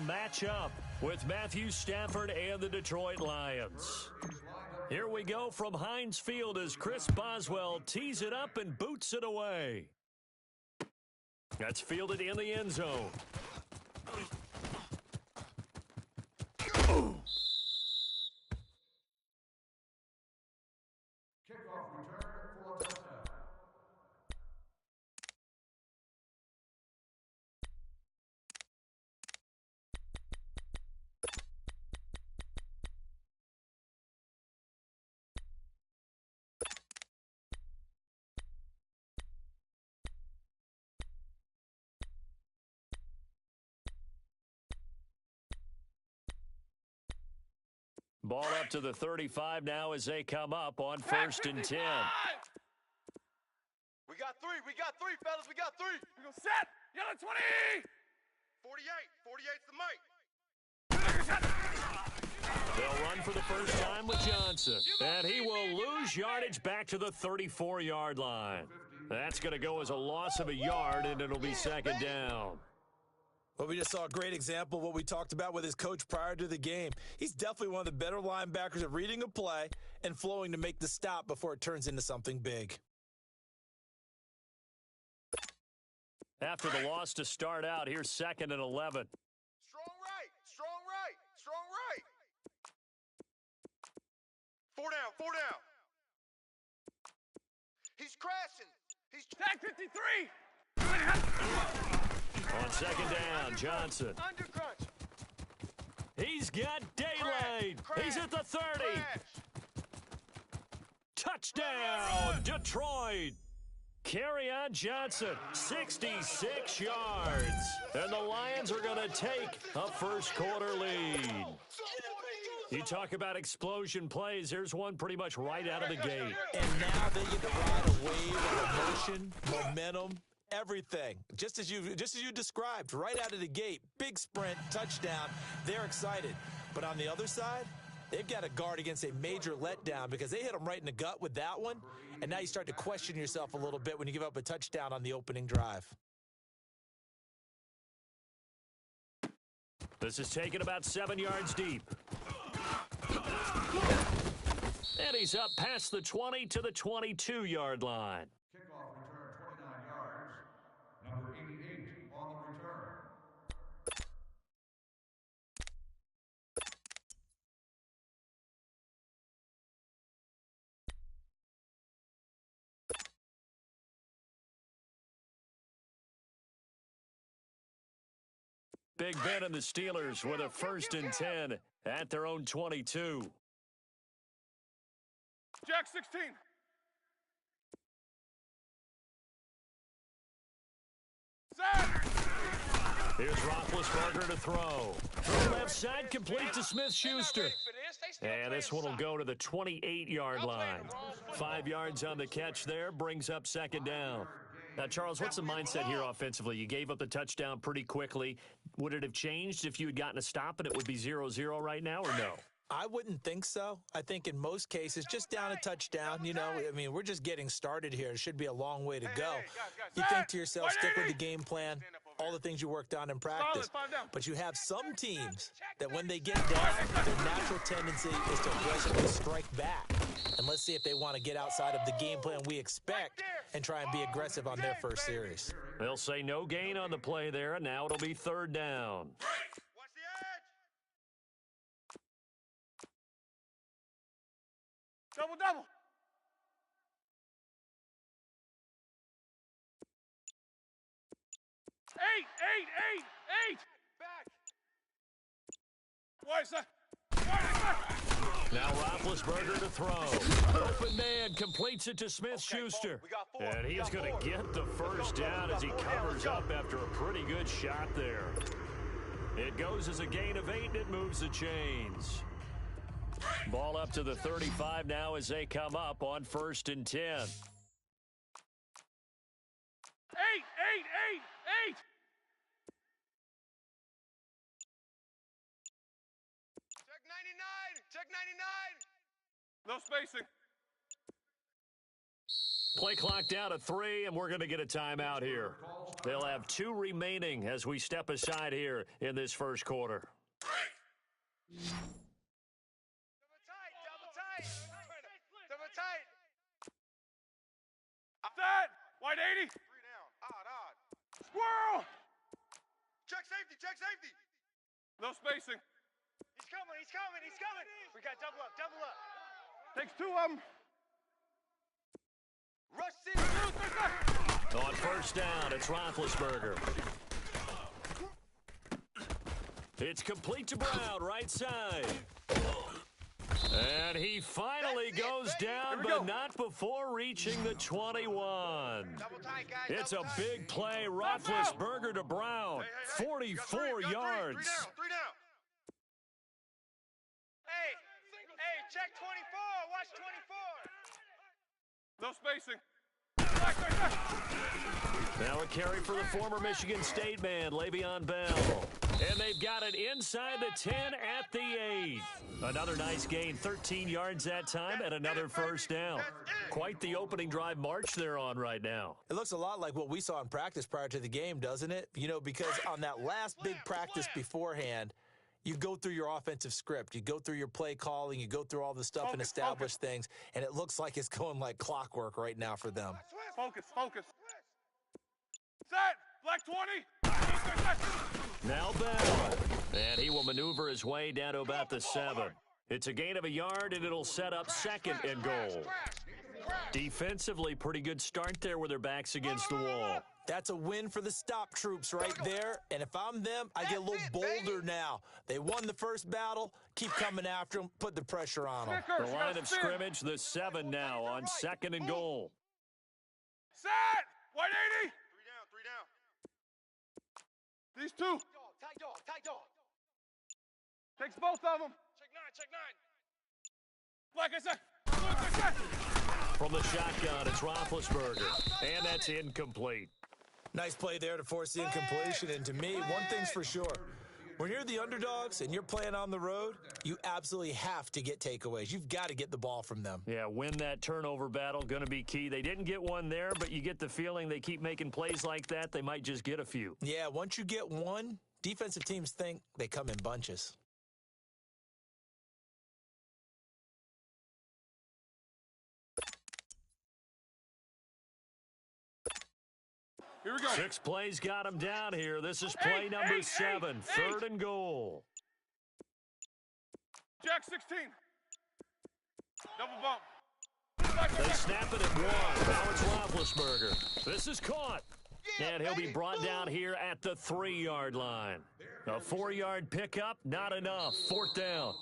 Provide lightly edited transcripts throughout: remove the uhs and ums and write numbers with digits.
match up with Matthew Stafford and the Detroit Lions. Here we go from Heinz Field as Chris Boswell tees it up and boots it away. That's fielded in the end zone. Ball up to the 35 now as they come up on 1st and 10. We got three, fellas, we got three. We go set. Yellow 20. 48's the mic. They'll run for the first time with Johnson. And he will lose yardage back to the 34-yard line. That's going to go as a loss of a yard, and it'll be 2nd down. Well, we just saw a great example of what we talked about with his coach prior to the game. He's definitely one of the better linebackers at reading a play and flowing to make the stop before it turns into something big. After the loss to start out, here's 2nd and 11. Strong right. 4 down. He's crashing. He's tag 53. On 2nd down, Johnson. Under crunch. He's got daylight. He's at the 30. Touchdown, Detroit. Carry on Johnson, 66 yards. And the Lions are going to take a first-quarter lead. You talk about explosion plays. There's one pretty much right out of the gate. And now they get to ride a wave of emotion, momentum, everything. Just as you described, right out of the gate, big sprint, touchdown. They're excited. But on the other side, they've got to guard against a major letdown because they hit them right in the gut with that one. And now you start to question yourself a little bit when you give up a touchdown on the opening drive. This is taken about 7 yards deep. And he's up past the 20 to the 22-yard line. Kickoff return 29 yards. Number 88 on the return. Big Ben and the Steelers with a 1st and 10 at their own 22. Jack 16. Here's Roethlisberger to throw. From left side, complete to Smith-Schuster. And this one will go to the 28-yard line. 5 yards on the catch there, brings up 2nd down. Now, Charles, what's the mindset here offensively? You gave up the touchdown pretty quickly. Would it have changed if you had gotten a stop and it would be 0-0 right now, or no? I wouldn't think so. I think in most cases, just down a touchdown, you know, I mean, we're just getting started here. It should be a long way to go. You think to yourself, stick with the game plan, all the things you worked on in practice. But you have some teams that when they get down, their natural tendency is to aggressively strike back. And let's see if they want to get outside of the game plan we expect and try and be aggressive on their first series. They'll say no gain on the play there, and now it'll be 3rd down. Watch the edge. Double. Eight. Back. Why, sir? Now Roethlisberger to throw. Open man completes it to Smith-Schuster. And he's going to get the first down as he covers up after a pretty good shot there. It goes as a gain of 8, and it moves the chains. Ball up to the 35 now as they come up on 1st and 10. Eight. Check 99. No spacing. Play clock down to 3, and we're going to get a timeout here. They'll have 2 remaining as we step aside here in this first quarter. Double tight. Double tight. Set. White 80. 3 down. Odd. Squirrel. Check safety. No spacing. He's coming. We got double up. Takes 2 of them. Rush city. On first down, it's Roethlisberger. It's complete to Brown, right side. And he finally goes down, but not before reaching the 21. It's a big play. Roethlisberger to Brown. 44 yards. 3 down. Hey, check 24. Watch 24. No spacing. Now a carry for the former Michigan State man, Le'Veon Bell. And they've got it inside the 10 at the 8. Another nice gain, 13 yards that time, and another first down. Quite the opening drive march they're on right now. It looks a lot like what we saw in practice prior to the game, doesn't it? You know, because on that last big practice beforehand, you go through your offensive script. You go through your play calling. You go through all the stuff and establish things. And it looks like it's going like clockwork right now for them. Focus. Set. Black 20. Now Bell. And he will maneuver his way down to about the 7. It's a gain of a yard, and it'll set up second and goal. Defensively, pretty good start there with their backs against the wall. That's a win for the stop troops right there. And if I'm them, I get a little bolder now. They won the first battle. Keep coming after them. Put the pressure on them. The line of scrimmage, the 7 now on second and goal. Set. White 80. 3 down. These 2. Tight dog. Takes both of them. Check 9. Like I said. From the shotgun, it's Roethlisberger. And that's incomplete. Nice play there to force the incompletion. And to me, one thing's for sure. When you're the underdogs and you're playing on the road, you absolutely have to get takeaways. You've got to get the ball from them. Yeah, win that turnover battle, going to be key. They didn't get one there, but you get the feeling they keep making plays like that, they might just get a few. Yeah, once you get one, defensive teams think they come in bunches. Here we go. 6 plays got him down here. This is play number 7, third and goal. Jack 16. Double bump. They snap it at 1. Now it's Roethlisberger. This is caught. And he'll be brought down here at the 3-yard line. A 4-yard pickup, not enough. 4th down.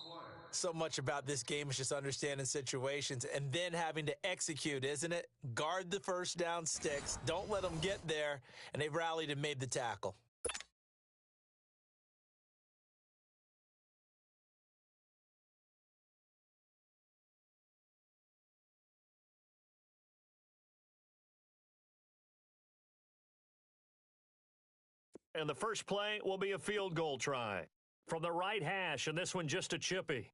So much about this game is just understanding situations and then having to execute, isn't it? Guard the first down sticks. Don't let them get there. And they rallied and made the tackle. And the first play will be a field goal try. From the right hash, and this one just a chippy.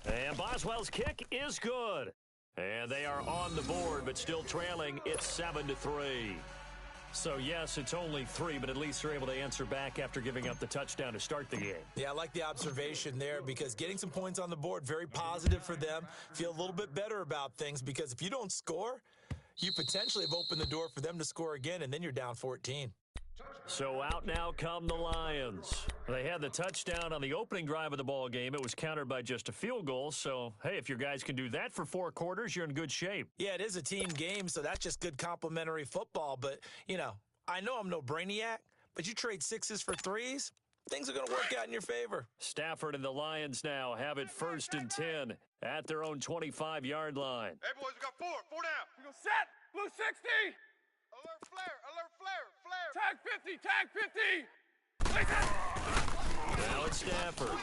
And Boswell's kick is good. And they are on the board, but still trailing. It's 7-3. So, yes, it's only 3, but at least they're able to answer back after giving up the touchdown to start the game. Yeah, I like the observation there because getting some points on the board, very positive for them. Feel a little bit better about things because if you don't score, you potentially have opened the door for them to score again, and then you're down 14. So out now come the Lions. They had the touchdown on the opening drive of the ball game. It was countered by just a field goal. So, hey, if your guys can do that for 4 quarters, you're in good shape. Yeah, it is a team game, so that's just good complimentary football. But, you know, I know I'm no brainiac, but you trade 6s for 3s, things are going to work out in your favor. Stafford and the Lions now have it 1st and 10 at their own 25-yard line. Hey, boys, we got 4 down. We go set. Blue 60. Alert flare. Tag 50. Place it. Now it's Stafford.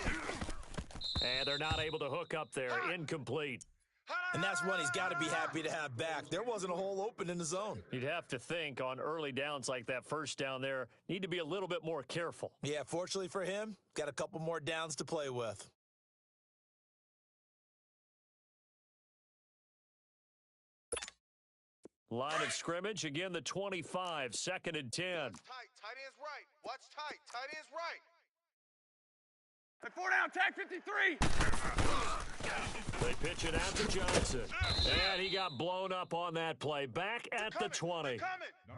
And they're not able to hook up there. Incomplete. And that's one he's got to be happy to have back. There wasn't a hole open in the zone. You'd have to think on early downs like that first down there, need to be a little bit more careful. Yeah, fortunately for him, got a couple more downs to play with. Line of scrimmage, again the 25, 2nd and 10. Tight end's right. Watch tight end's right. Hey, 4 down, tag 53. They pitch it out to Johnson. And he got blown up on that play. Back at the 20.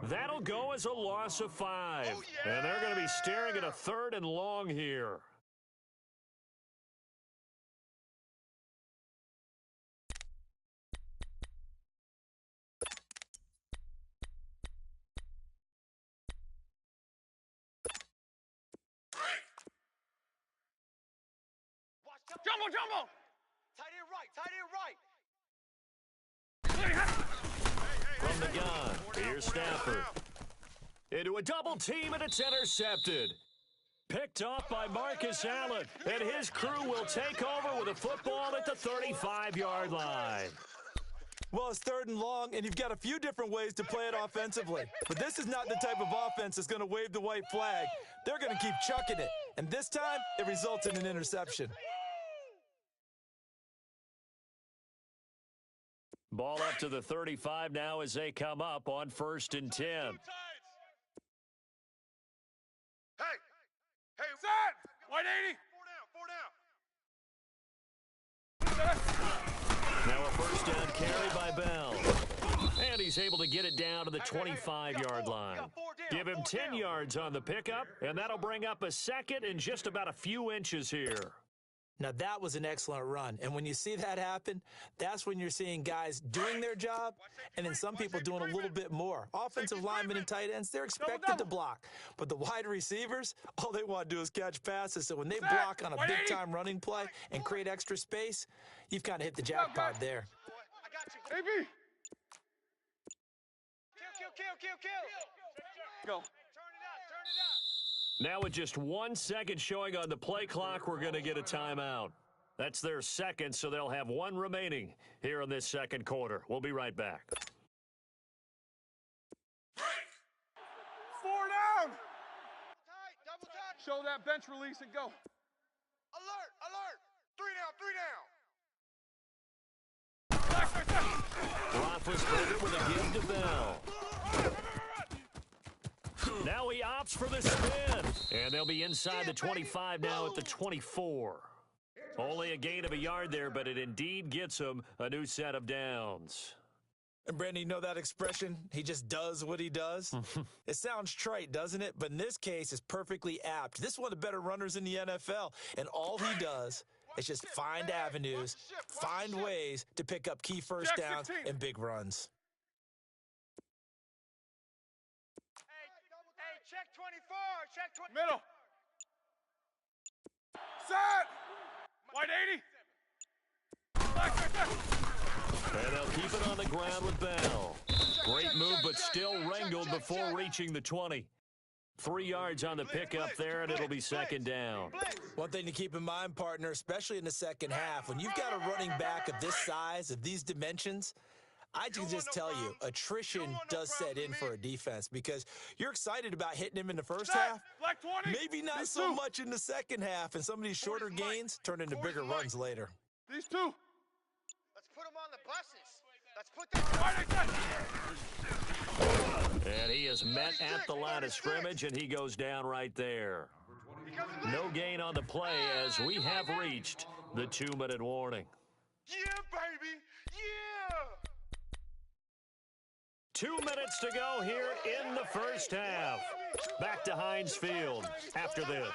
That'll go as a loss of 5. Oh, yeah. And they're going to be staring at a 3rd and long here. Jumbo. Tight end right. From the gun, here's Stafford. Into a double team, and it's intercepted. Picked off by Marcus Allen, and his crew will take over with a football at the 35-yard line. Well, it's 3rd and long, and you've got a few different ways to play it offensively. But this is not the type of offense that's going to wave the white flag. They're going to keep chucking it. And this time, it results in an interception. Ball up to the 35 now as they come up on 1st and 10. Hey, set! White 80. Now a 1st down carry by Bell. And he's able to get it down to the 25-yard line. Give him 10 yards on the pickup, and that'll bring up a 2nd and just about a few inches here. Now, that was an excellent run. And when you see that happen, that's when you're seeing guys doing their job and then some people doing a little bit more. Offensive linemen and tight ends, they're expected to block. But the wide receivers, all they want to do is catch passes. So when they block on a big-time running play and create extra space, you've kind of hit the jackpot there. AB. Kill. Go. Turn it up. Now with just 1 second showing on the play clock, we're going to get a timeout. That's their 2nd, so they'll have 1 remaining here in this 2nd quarter. We'll be right back. 4 down. Tight, double tight. Show that bench release and go. Alert. 3 down. Roethlisberger with a give to Bell. Now he opts for the spin. And they'll be inside the 25 now at the 24. Only a gain of a yard there, but it indeed gets him a new set of downs. And Brandon, you know that expression? He just does what he does? It sounds trite, doesn't it? But in this case, it's perfectly apt. This is one of the better runners in the NFL. And all he does is just find avenues, find ways to pick up key 1st downs and big runs. Check 24. Check 24. Middle. Set. White 80. And they'll keep it on the ground with Bell. Great move, but still wrangled before reaching the 20. 3 yards on the pickup there, and it'll be 2nd down. One thing to keep in mind, partner, especially in the 2nd half, when you've got a running back of this size, of these dimensions, I can just tell you, attrition does set in for a defense because you're excited about hitting him in the 1st half. Maybe not so much in the 2nd half, and some of these shorter gains turn into bigger runs later. These 2. Let's put them on the buses. Let's put them. And he is met at the line of scrimmage, and he goes down right there. No gain on the play as we have reached the 2-minute warning. Yeah, baby. Yeah. 2 minutes to go here in the 1st half. Back to Heinz Field after this.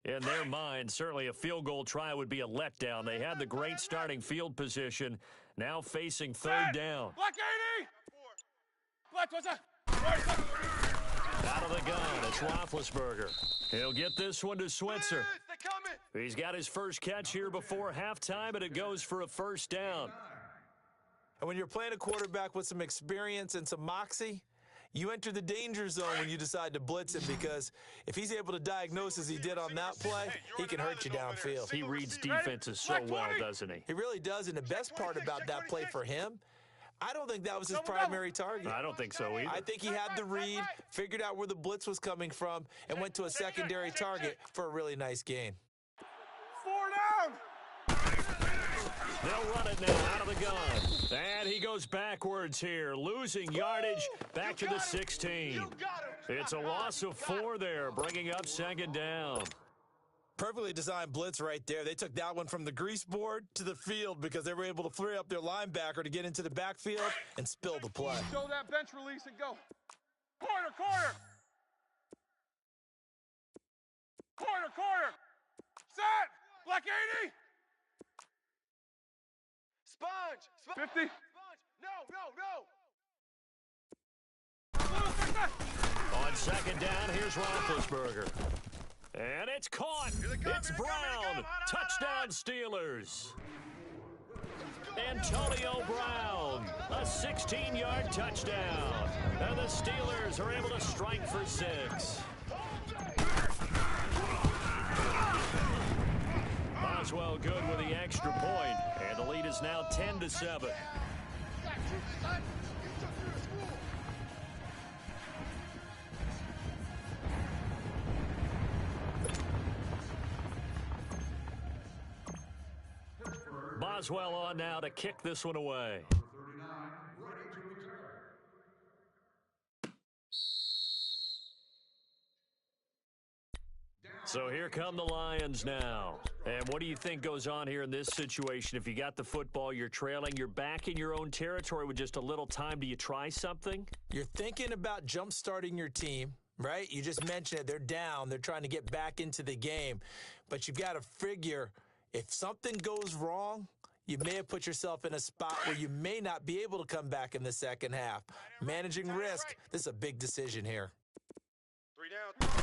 In their mind, certainly a field goal try would be a letdown. They had the great starting field position, now facing 3rd down. Black 80! Black, what's that? Out of the gun, it's Roethlisberger. He'll get this one to Switzer. He's got his first catch here before halftime, and it goes for a 1st down. And when you're playing a quarterback with some experience and some moxie, You enter the danger zone when you decide to blitz him, because if he's able to diagnose as he did on that play, he can hurt you downfield. He reads defenses so well, doesn't he? He really does, and the best part about that play for him, I don't think that was his primary target. I don't think so either. I think he had the read, figured out where the blitz was coming from, and went to a secondary target for a really nice gain. 4 down. They'll run it now out of the gun. And he goes backwards here, losing yardage back to the 16. It's a loss of 4 there, bringing up second down. Perfectly designed blitz right there. They took that one from the grease board to the field because they were able to free up their linebacker to get into the backfield and spill the play. Show that bench release and go. Corner, corner. Corner, corner. Set. Black 80. Sponge. 50. Sponge. No. On second down, here's Roethlisberger. And it's caught. It's Brown. Touchdown, Steelers. Antonio Brown, a 16-yard touchdown. And the Steelers are able to strike for 6. Boswell good with the extra point, and the lead is now 10-7. Boswell on now to kick this one away. So here come the Lions now. And what do you think goes on here in this situation? If you got the football, you're trailing, you're back in your own territory with just a little time. Do you try something? You're thinking about jump-starting your team, right? You just mentioned it. They're down. They're trying to get back into the game. But you've got to figure, if something goes wrong, you may have put yourself in a spot where you may not be able to come back in the second half. Managing risk, this is a big decision here. 3 down.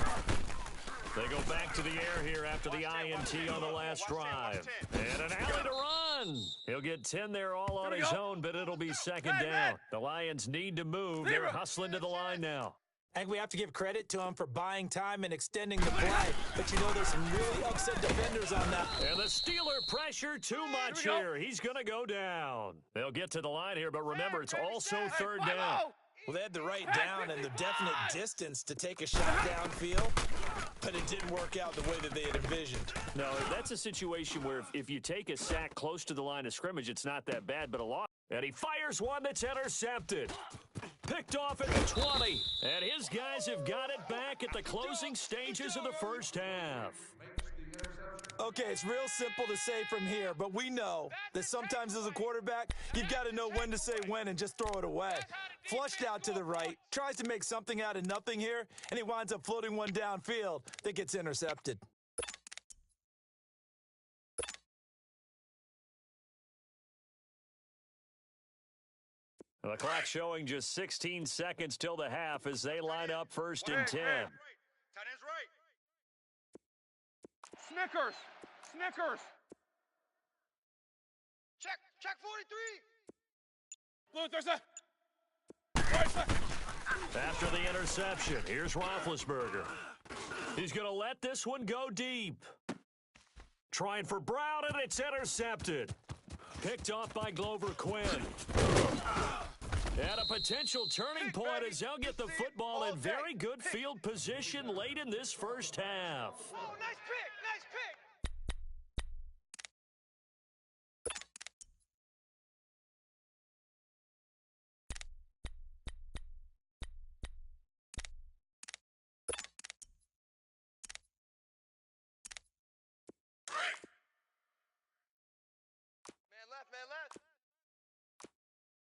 They go back to the air here after the INT on the last drive. And an alley to run. He'll get 10 there all on his own, but it'll be second down. The Lions need to move. They're hustling to the line now. I think we have to give credit to him for buying time and extending the play. But you know, there's some really upset defenders on that. And the Steeler pressure too much here. He's going to go down. They'll get to the line here, but remember, it's also third down. Well, they had the right down and the definite distance to take a shot downfield, but it didn't work out the way that they had envisioned. No, that's a situation where if you take a sack close to the line of scrimmage, it's not that bad, but a loss. And he fires one that's intercepted. Picked off at the 20. And his guys have got it back at the closing stages of the first half. Okay, it's real simple to say from here, but we know that sometimes as a quarterback, you've got to know when to say when and just throw it away. Flushed out to the right, tries to make something out of nothing here, and he winds up floating one downfield that gets intercepted. The clock showing just 16 seconds till the half as they line up first and 10. Tight end's right. Snickers. Check 43. Blue, there's a... Right side. After the interception, here's Roethlisberger. He's going to let this one go deep. Trying for Brown, and it's intercepted. Picked off by Glover Quinn. And a potential turning point as they'll get the football in very good field position late in this first half. Oh, nice pick. Man left.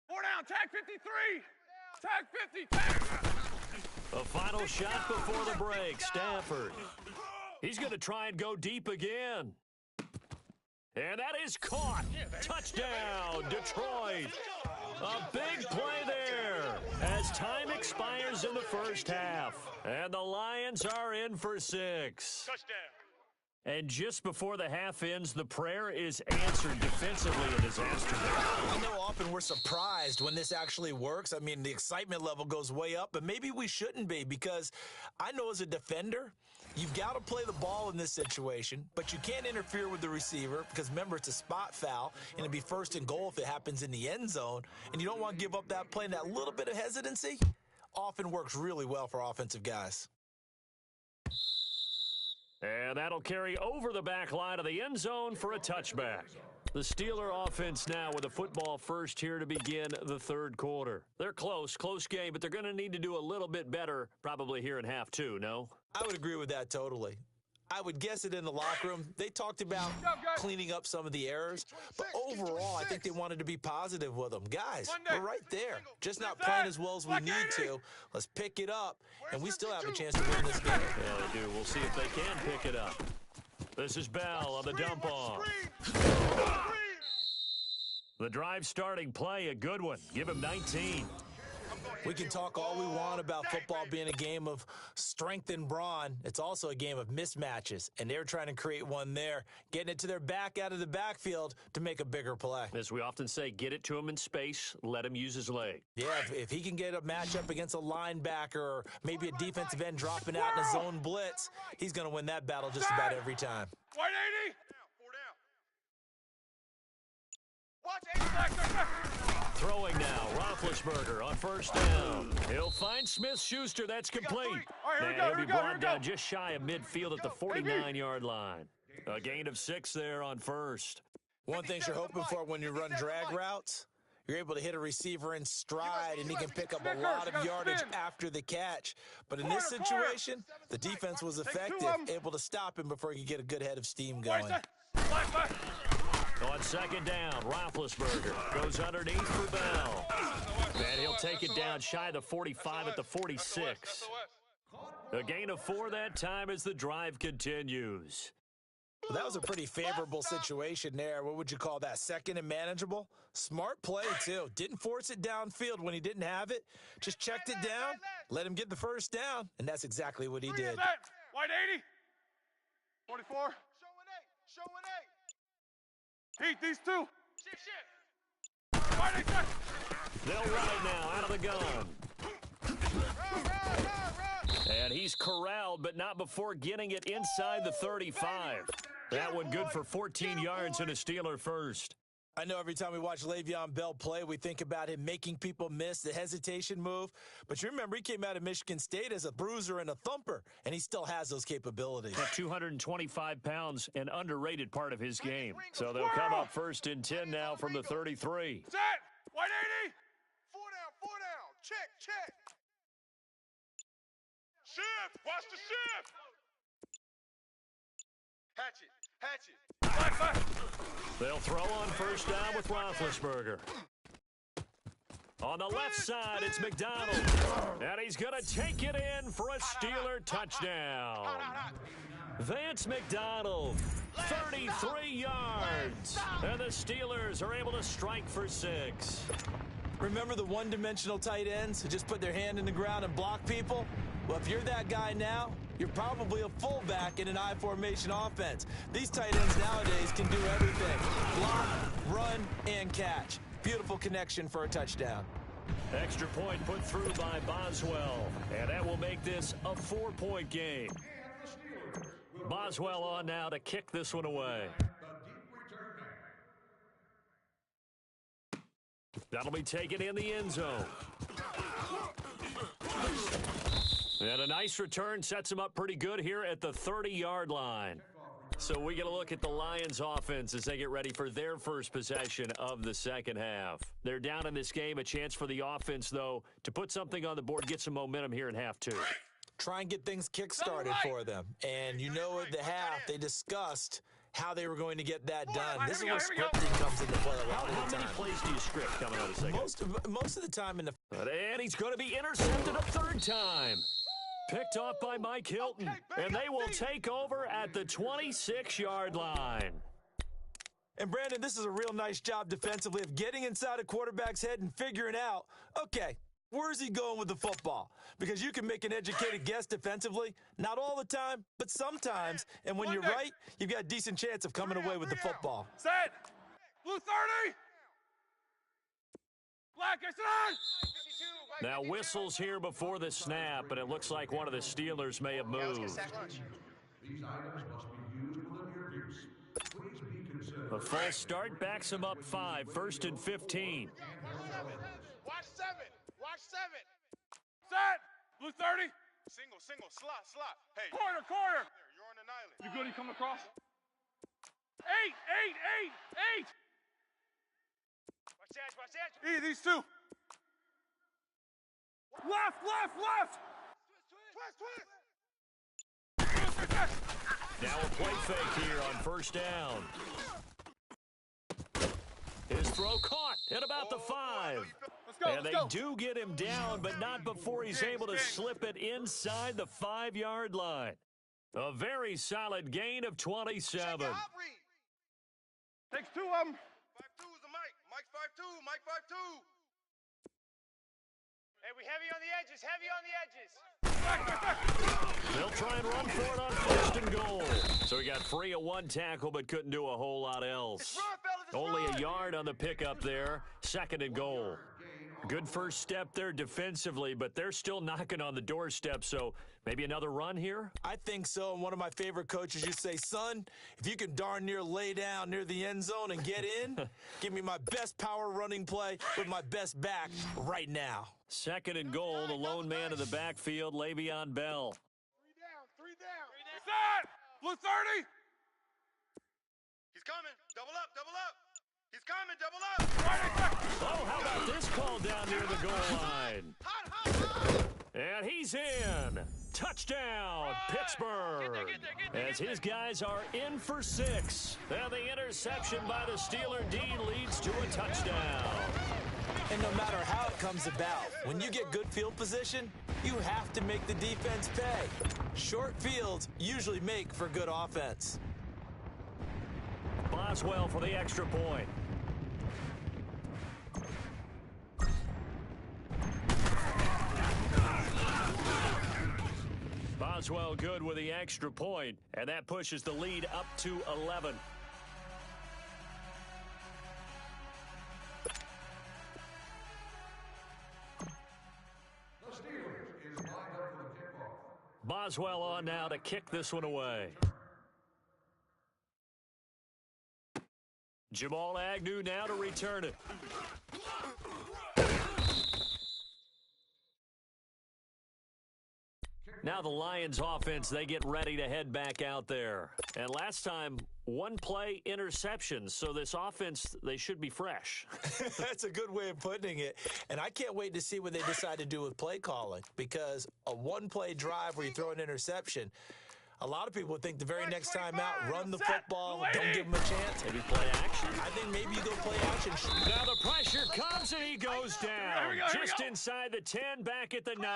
4 down, tag 53. Tag 50. A final shot before the break, Stafford. He's going to try and go deep again. And that is caught. Touchdown, Detroit. A big play there as time expires in the first half. And the Lions are in for 6. Touchdown. And just before the half ends, the prayer is answered defensively, a disaster there. I know often we're surprised when this actually works. I mean, the excitement level goes way up, but maybe we shouldn't be, because I know as a defender, you've got to play the ball in this situation, but you can't interfere with the receiver because, remember, it's a spot foul, and it'd be first and goal if it happens in the end zone, and you don't want to give up that play, and that little bit of hesitancy often works really well for offensive guys. And that'll carry over the back line of the end zone for a touchback. The Steeler offense now with a football first here to begin the third quarter. They're close game, but they're going to need to do a little bit better probably here in half two, no? I would agree with that totally. I would guess it in the locker room. They talked about cleaning up some of the errors, but overall, I think they wanted to be positive with them. Guys, we're right there. Just not playing as well as we need to. Let's pick it up, and we still have a chance to win this game. Yeah, they do. We'll see if they can pick it up. This is Bell on the dump off. The drive starting play, a good one. Give him 19. We can talk all we want about football being a game of strength and brawn. It's also a game of mismatches, and they're trying to create one there, getting it to their back out of the backfield to make a bigger play. As we often say, get it to him in space, let him use his leg. Yeah, if he can get a matchup against a linebacker or maybe a defensive end dropping out in a zone blitz, he's going to win that battle just about every time. 180. Watch 80. Throwing now, Roethlisberger on first down. He'll find Smith-Schuster. That's complete. All right, here we And go, he'll here be we go, here brought we go. down just shy of midfield at the 49-yard line. A gain of 6 there on first. One thing you're hoping for when you run drag routes, you're able to hit a receiver in stride, and he can pick up a lot of yardage after the catch. But in this situation, the defense was effective, able to stop him before he could get a good head of steam going. On second down, Roethlisberger goes underneath for Bell. And he'll take it down shy of the 45 at the 46. A gain of 4 that time as the drive continues. Well, that was a pretty favorable situation there. What would you call that? Second and manageable? Smart play, too. Didn't force it downfield when he didn't have it. Just checked it down, let him get the first down, and that's exactly what he did. White 80. 44. Showing 8. Showing 8. Pete, these two. Shift. White 8. They'll run it now out of the gun. Run. And he's corralled, but not before getting it inside the 35. That one good for 14 yards and a Steeler first. I know every time we watch Le'Veon Bell play, we think about him making people miss the hesitation move. But you remember, he came out of Michigan State as a bruiser and a thumper, and he still has those capabilities. At 225 pounds, an underrated part of his game. So they'll come up first and 10 now from the 33. Set. White 80. 4 down. Check. Shift. Watch the shift. Hatchet. They'll throw on first down with Roethlisberger. On the left side, it's McDonald. And he's going to take it in for a Steeler touchdown. Vance McDonald, 33 yards. And the Steelers are able to strike for 6. Remember the one-dimensional tight ends who just put their hand in the ground and block people? Well, if you're that guy now, you're probably a fullback in an I formation offense. These tight ends nowadays can do everything. Block, run, and catch. Beautiful connection for a touchdown. Extra point put through by Boswell. And that will make this a 4-point game. Boswell on now to kick this one away. That'll be taken in the end zone. And a nice return sets him up pretty good here at the 30-yard line. So we get a look at the Lions offense as they get ready for their first possession of the second half. They're down in this game. A chance for the offense, though, to put something on the board, get some momentum here in half 2. Try and get things kick-started for them. And you know at the half, they discussed how they were going to get that done. This is where scripting comes into play a lot of the time. How many plays do you script coming out of the second? Most of the time in the... And he's going to be intercepted a third time. Picked off by Mike Hilton. And they will take over at the 26-yard line. And, Brandon, this is a real nice job defensively of getting inside a quarterback's head and figuring out, okay, Where's he going with the football? Because you can make an educated guess defensively, not all the time, but sometimes. And when you're right, you've got a decent chance of coming away with the football. Set. Blue 30. Black, I said. Now whistles here before the snap, but it looks like one of the Steelers may have moved. These items must be used within your use. Please be considerate. A false start backs him up 5, 1st and 15. Watch 7. Watch 7. Set. Blue 30. Single, slot. Hey. Corner. There, you're on an island. You good? He coming across. 8. Watch edge. E, these two. Left. Twist. Now a play fake here on first down. His throw caught at about the 5. And they do get him down, but not before he's able to slip it inside the 5-yard line. A very solid gain of 27. Takes 2 of them. 5-2 is the Mike. Mike 5-2. Hey, we heavy on the edges. They'll try and run for it on 1st and goal. So he got free of 1 tackle, but couldn't do a whole lot else. Only a yard on the pickup there. 2nd and goal. Good first step there defensively, but they're still knocking on the doorstep, so maybe another run here? I think so, and one of my favorite coaches used to say, son, if you can darn near lay down near the end zone and get in, give me my best power running play with my best back right now. 2nd and goal, the lone man in the backfield, Le'Veon Bell. 3 down. Set. Blue 30. He's coming. Double up. He's coming. Double up. Oh, how about this call down near the goal line? Hot. And he's in. Touchdown, Pittsburgh. As his guys are in for 6. And the interception by the Steeler D leads to a touchdown. And no matter how it comes about, when you get good field position, you have to make the defense pay. Short fields usually make for good offense. Boswell for the extra point. Boswell good with the extra point, and that pushes the lead up to 11. The Steelers is lined up for the kickoff. Boswell on now to kick this one away. Jamal Agnew now to return it. Now the Lions offense, they get ready to head back out there. And last time, 1 play interception. So this offense, they should be fresh. That's a good way of putting it. And I can't wait to see what they decide to do with play calling, because a 1-play drive where you throw an interception, a lot of people would think the very next time out, run the football, don't give them a chance. Maybe play action. I think maybe you go play action. Now the pressure comes and he goes down. Just inside the 10, back at the 9.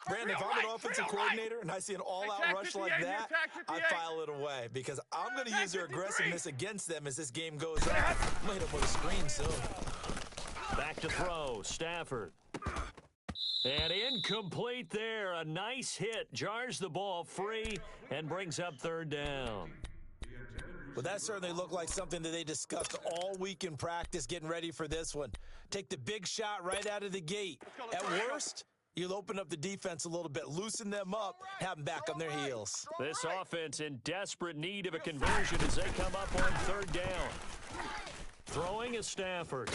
Brandon, if I'm an offensive coordinator and I see an all-out rush like that, I file it away, because I'm going to use their aggressiveness against them as this game goes on. I'm going to hit them with a screen soon. Back to throw, Stafford. And incomplete there. A nice hit. Jars the ball free and brings up 3rd down. Well, that certainly looked like something that they discussed all week in practice getting ready for this one. Take the big shot right out of the gate. At worst, you'll open up the defense a little bit, loosen them up, have them back on their heels. This offense in desperate need of a conversion as they come up on 3rd down. Throwing is Stafford.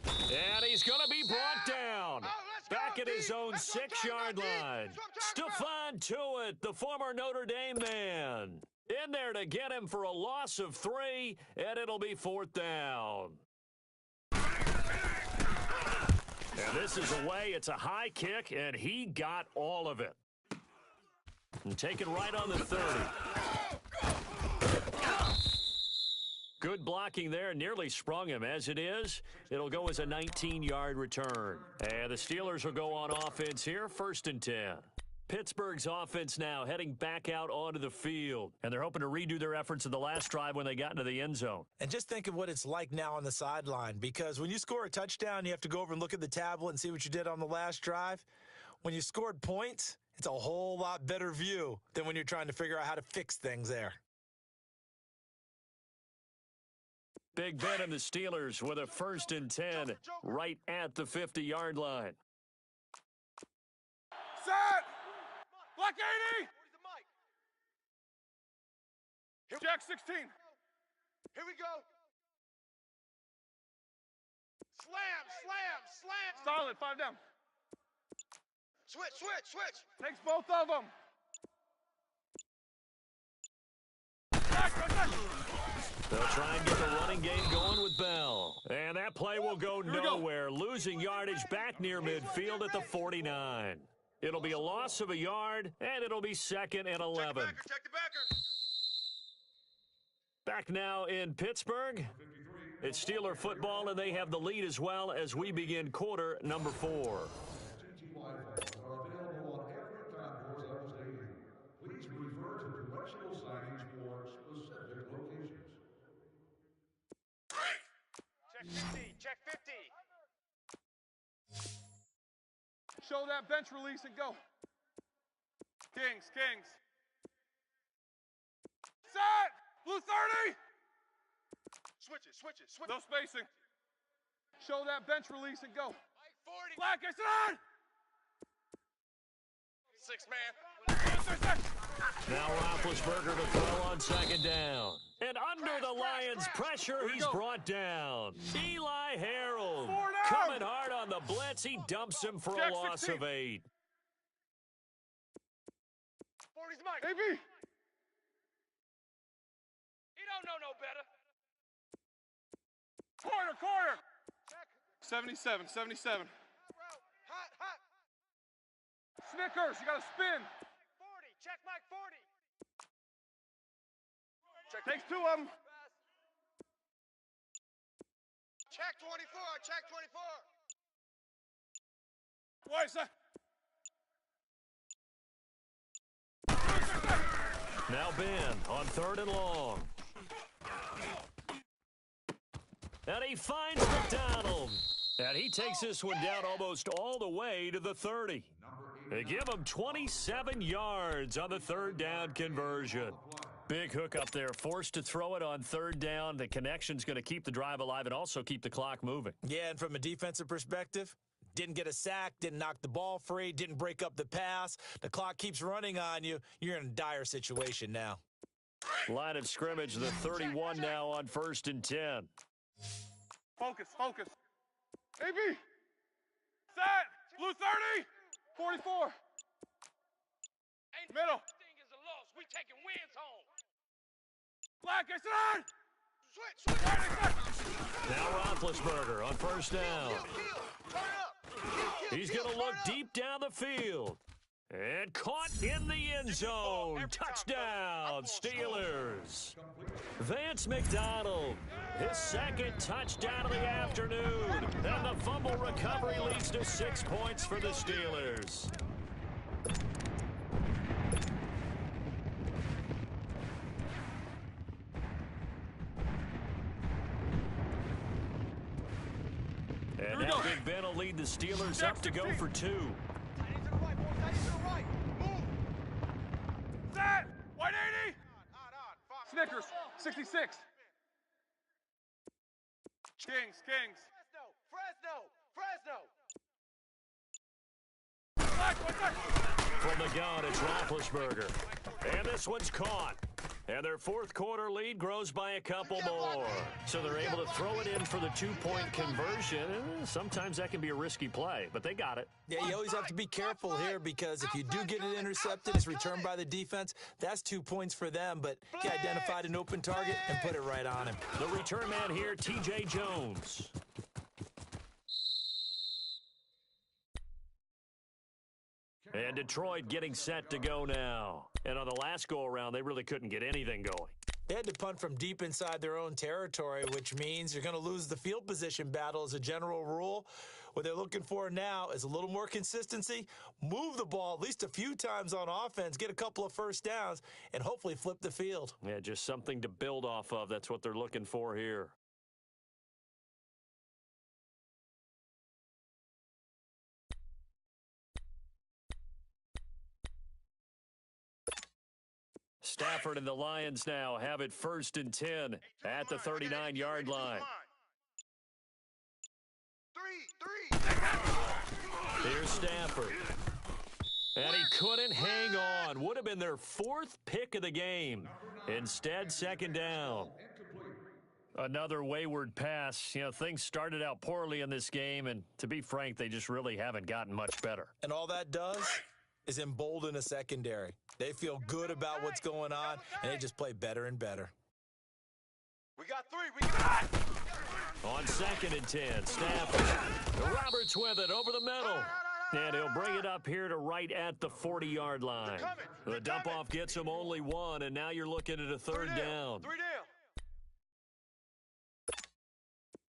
And he's going to be brought down. Back at his own 6-yard line. Stephon Tuitt, the former Notre Dame man. In there to get him for a loss of 3, and it'll be 4th down. And this is away. It's a high kick, and he got all of it. And taken right on the 30. Good blocking there. Nearly sprung him. As it is, it'll go as a 19-yard return. And the Steelers will go on offense here. 1st and 10. Pittsburgh's offense now heading back out onto the field. And they're hoping to redo their efforts in the last drive when they got into the end zone. And just think of what it's like now on the sideline, because when you score a touchdown, you have to go over and look at the tablet and see what you did on the last drive. When you scored points, it's a whole lot better view than when you're trying to figure out how to fix things there. Big Ben and the Steelers with a 1st and 10 right at the 50-yard line. Set! Black 80! Jack 16. Here we go. Slam, slam, slam. Solid, 5 down. Switch, switch, switch. Takes both of them. Back, back, back. They'll try and get the running game going with Bell. And that play will go nowhere, losing yardage back near midfield at the 49. It'll be a loss of a yard, and it'll be 2nd and 11. Check the backer. Back now in Pittsburgh. It's Steeler football, and they have the lead as well as we begin quarter number 4. TTY funds are available on every concourse of the stadium. Please refer to directional signage for specific locations. Check 50. Check 50. Show that bench release and go. Kings, Kings. Set! Blue 30! Switch it, switch it, switch No it. spacing. Show that bench release and go. Mike 40. Black, it's on! 6 man. Now Roethlisberger to throw on 2nd down. And under the Lions' pressure, he's brought down. Eli Harold 4 down. coming hard on the blitz. He dumps him for a Jack loss 16. of 8. 40's Mike. AB. He don't know no better. Corner. Check. 77, 77. Hot, hot. Snickers, you got to spin. 40. Check Mike 40. Check. Takes 2 of them. Check 24. Check 24. Twice. Now Ben on 3rd and long. And he finds McDonald. And he takes this one down almost all the way to the 30. They give him 27 yards on the 3rd down conversion. Big hook up there, forced to throw it on 3rd down. The connection's going to keep the drive alive and also keep the clock moving. Yeah, and from a defensive perspective, didn't get a sack, didn't knock the ball free, didn't break up the pass. The clock keeps running on you. You're in a dire situation now. Line of scrimmage, the 31 now on 1st and 10. Focus. AB. Set. Blue 30. 44. Middle. Thing is a loss. We taking wins home. Black, it's on. Switch, switch. Now Roethlisberger on 1st down. Heel. Turn up. Heel, He's heel, going to look turn up. deep down the field. And caught in the end zone. Touchdown, Steelers. Vance McDonald, his 2nd touchdown of the afternoon. And the fumble recovery leads to 6 points for the Steelers. And now Big Ben will lead the Steelers up to go for 2. Tight end to the right, boys. Tight end to the right. Move. Set. White 80. On. Fox. Snickers. 66. Kings. Fresno. Black, what's that? From the gun, it's Roethlisberger. And this one's caught. And their 4th quarter lead grows by a couple more. So they're able to throw it in for the 2-point conversion. Sometimes that can be a risky play, but they got it. Yeah, you always have to be careful here because if you do get it intercepted, it's returned by the defense. That's 2 points for them, but he identified an open target and put it right on him. The return man here, T.J. Jones. And Detroit getting set to go now. And on the last go-around, they really couldn't get anything going. They had to punt from deep inside their own territory, which means you're going to lose the field position battle as a general rule. What they're looking for now is a little more consistency, move the ball at least a few times on offense, get a couple of first downs, and hopefully flip the field. Yeah, just something to build off of. That's what they're looking for here. Stafford and the Lions now have it 1st and 10 at the 39-yard line. Here's Stafford. And he couldn't hang on. Would have been their 4th pick of the game. Instead, 2nd down. Another wayward pass. You know, things started out poorly in this game, and to be frank, they just really haven't gotten much better. And all that does is embolden a secondary. They feel good about what's going on, and they just play better and better. We got 3. We got On 2nd and 10, Stafford. Roberts with it over the middle. And he'll bring it up here to right at the 40-yard line. The dump-off gets him only 1, and now you're looking at a 3rd down. 3 down.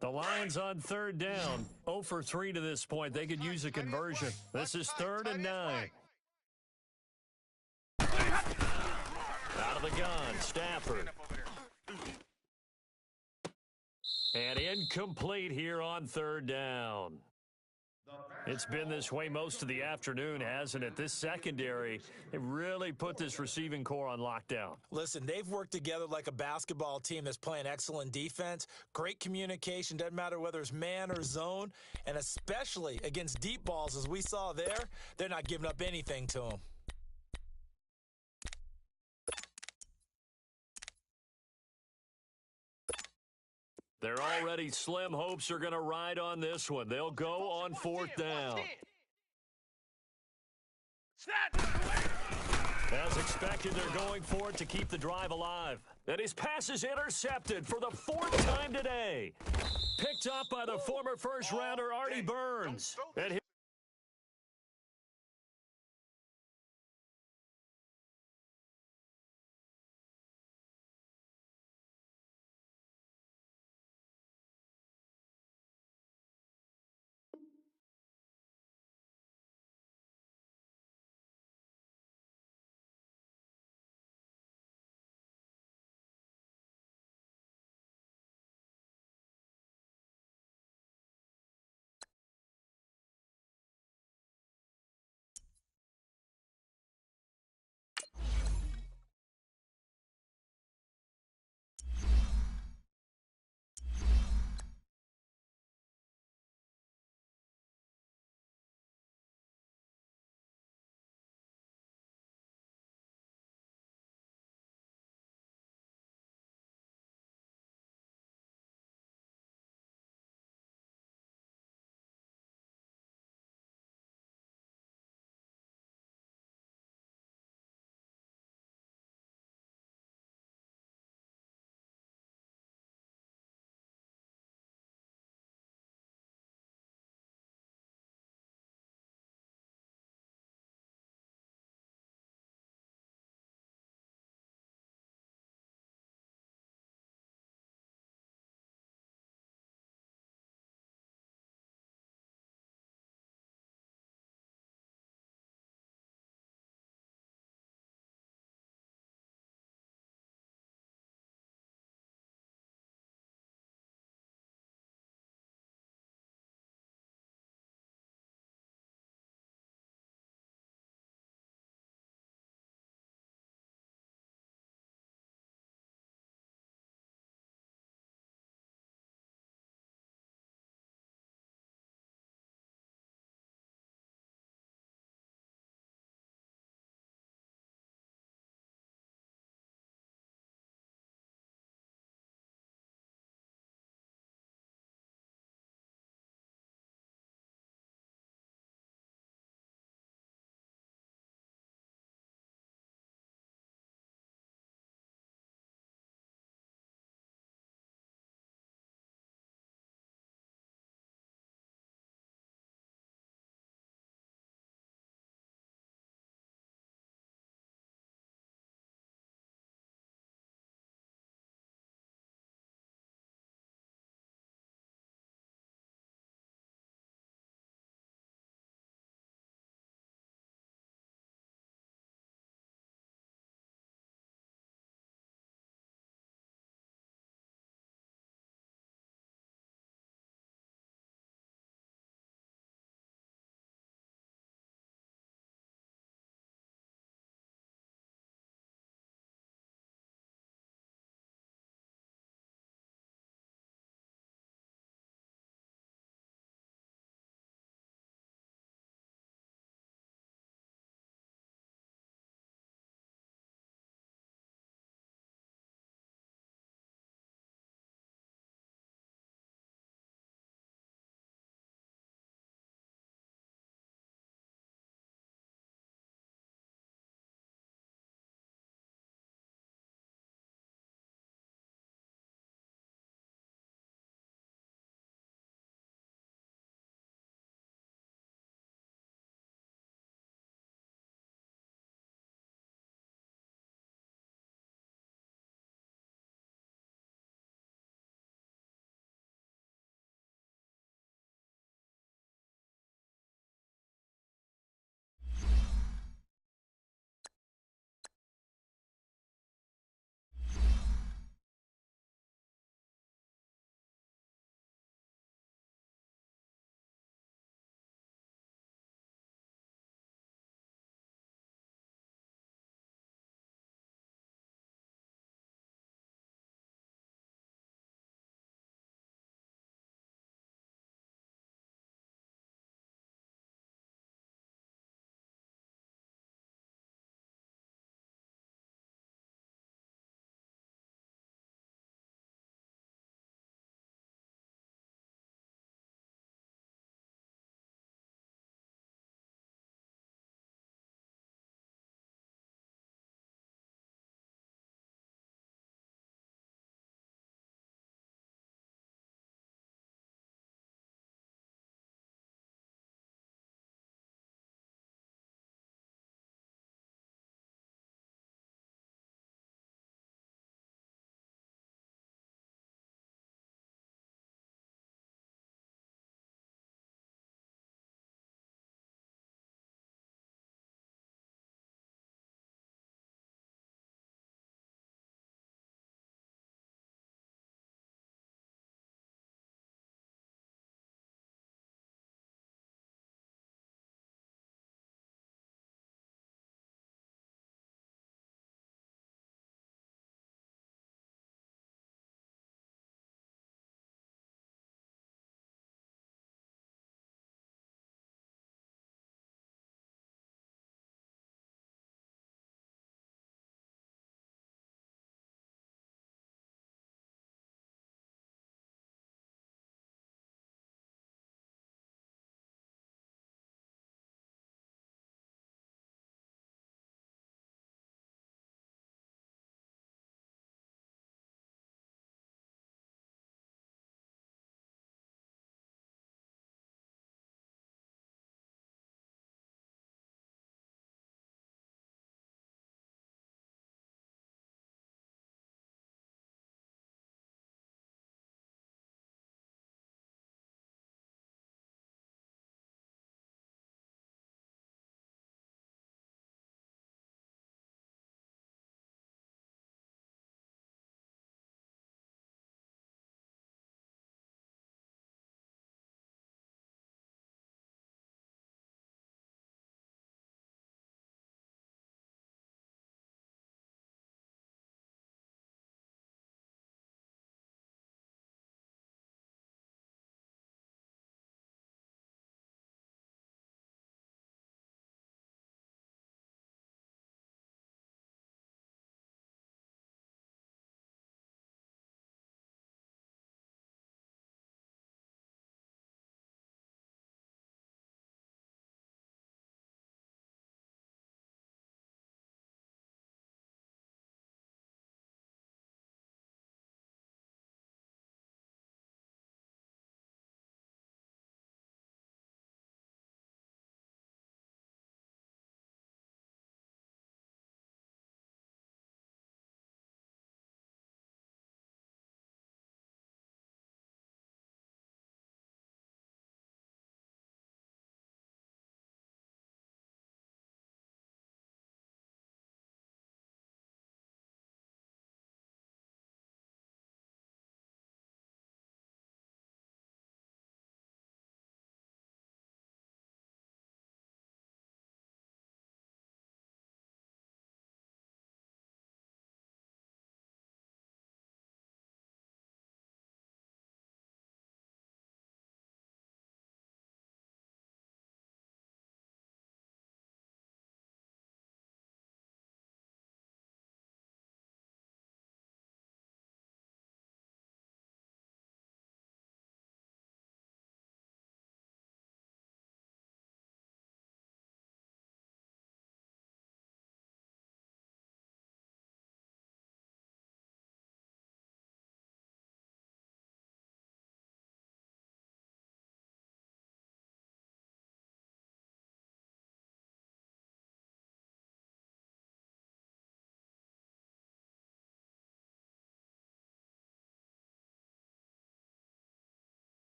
The Lions on 3rd down. 0 for 3 to this point. They could use a conversion. This is 3rd and 9. Out of the gun, Stafford. And incomplete here on 3rd down. It's been this way most of the afternoon, hasn't it? This secondary, they really put this receiving core on lockdown. Listen, they've worked together like a basketball team that's playing excellent defense, great communication, doesn't matter whether it's man or zone, and especially against deep balls, as we saw there, they're not giving up anything to them. They're already slim hopes are going to ride on this one. They'll go on 4th down. As expected, they're going for it to keep the drive alive. And his pass is intercepted for the 4th time today. Picked up by the former first-rounder Artie Burns. And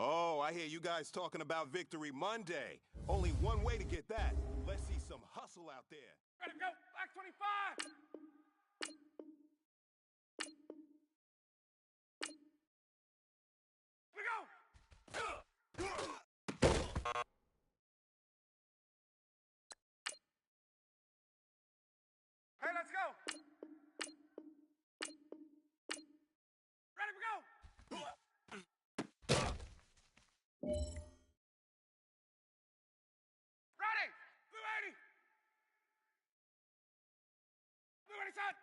Oh, I hear you guys talking about Victory Monday. Only one way to get that. Let's see some hustle out there. Ready to go. Back 25. We go. Hey, let's go. Ready to go. Ready. Blue 80. Blue 80 set.